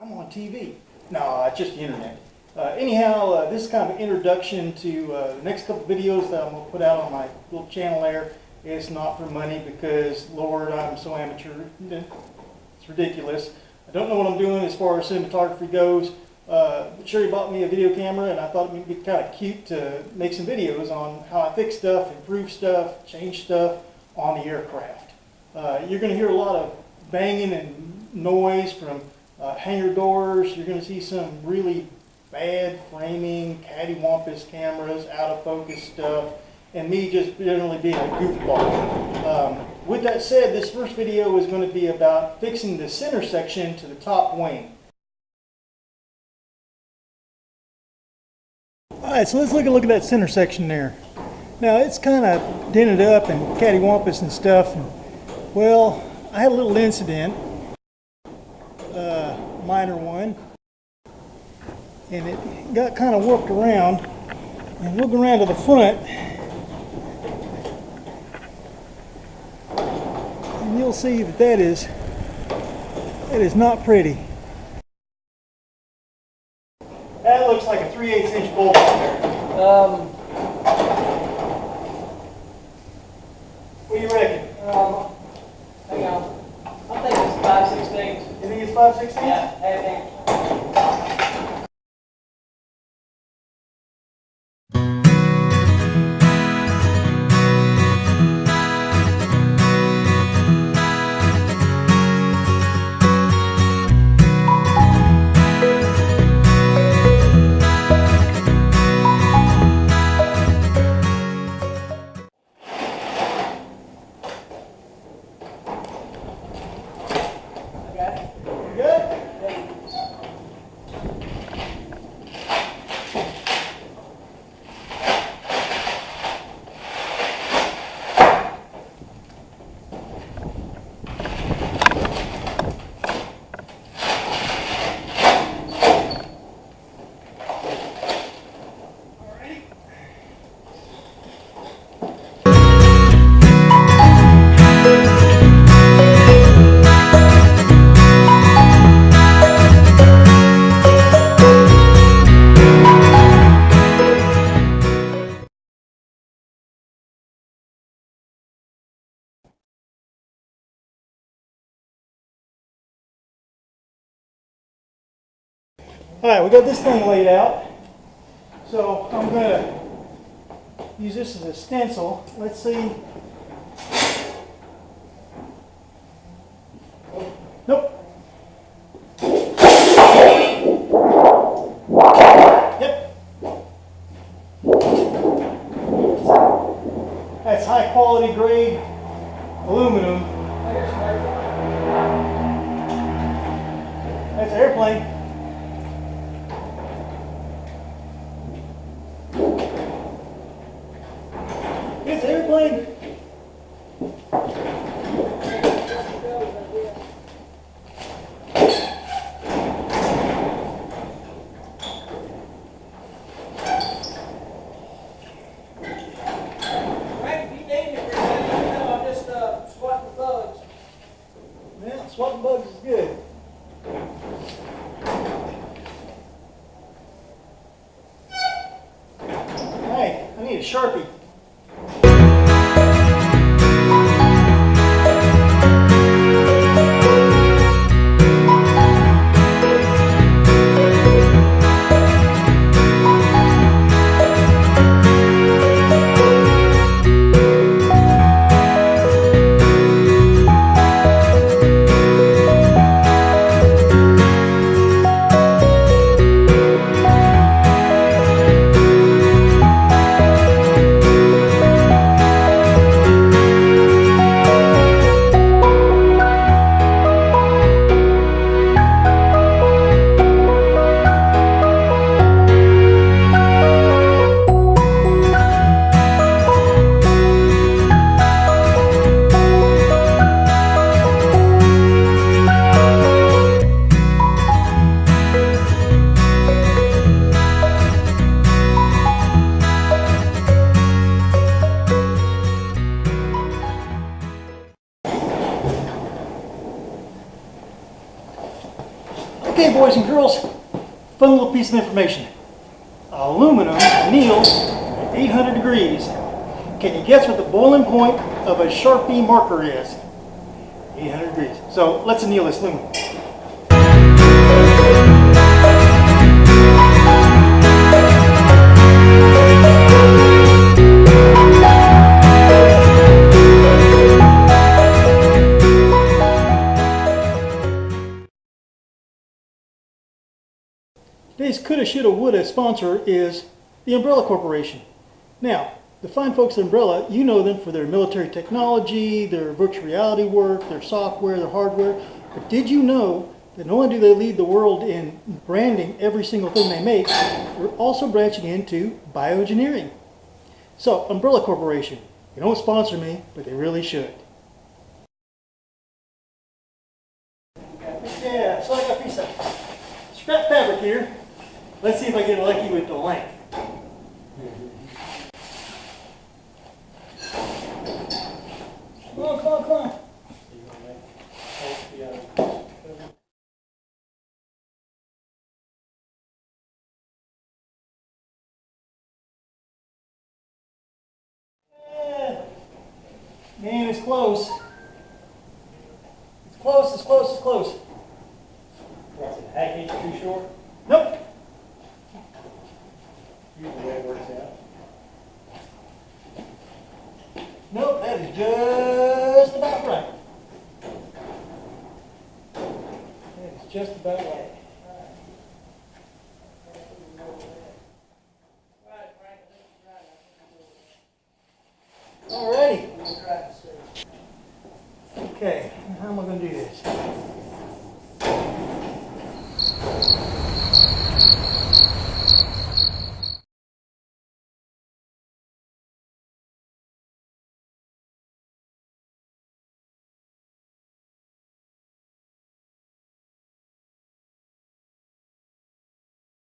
I'm on TV. No, it's just the internet. Anyhow, this is kind of an introduction to the next couple videos that I'm going to put out on my little channel there. It's not for money because, Lord, I'm so amateur. It's ridiculous. I don't know what I'm doing as far as cinematography goes. Sherry bought me a video camera, and I thought it would be kind of cute to make some videos on how I fix stuff, improve stuff, change stuff on the aircraft. You're going to hear a lot of banging and noise from hangar doors. You're going to see some really bad framing, cattywampus cameras, out of focus stuff, and me just generally being a goofball. With that said, this first video is going to be about fixing the center section to the top wing. Alright, so let's look at that center section there. Now it's kind of dented up and cattywampus and stuff. And, well, I had a little incident, minor one, and it got kind of warped around. And we'll go around to the front, and you'll see that that is not pretty. That looks like a 3/8 inch bolt on there. What do you reckon? Hang on. I think it's 5/16. You think it's 5/16? Yeah, half inch. Alright, we got this thing laid out. So I'm going to use this as a stencil. Let's see. Nope. Yep. That's high quality grade aluminum. That's an airplane. It's an airplane. Yeah, swatting bugs is good. Hey, I need a Sharpie. Okay, boys and girls, fun little piece of information. Aluminum anneals at 800 degrees. Can you guess what the boiling point of a Sharpie marker is? 800 degrees. So let's anneal this aluminum. Today's coulda, shoulda, woulda sponsor is the Umbrella Corporation. Now, the fine folks at Umbrella, you know them for their military technology, their virtual reality work, their software, their hardware. But did you know that not only do they lead the world in branding every single thing they make, they're also branching into bioengineering. So, Umbrella Corporation, they don't sponsor me, but they really should. Yeah, so I got a piece of scrap fabric here. Let's see if I get lucky with the length. Come on, come on, come on. Man, it's close. It's close, it's close, it's close. What's it, half inch too short? Nope. Usually that works out. Nope, that is just about right. That is just about right. Alrighty. Okay, how am I going to do this?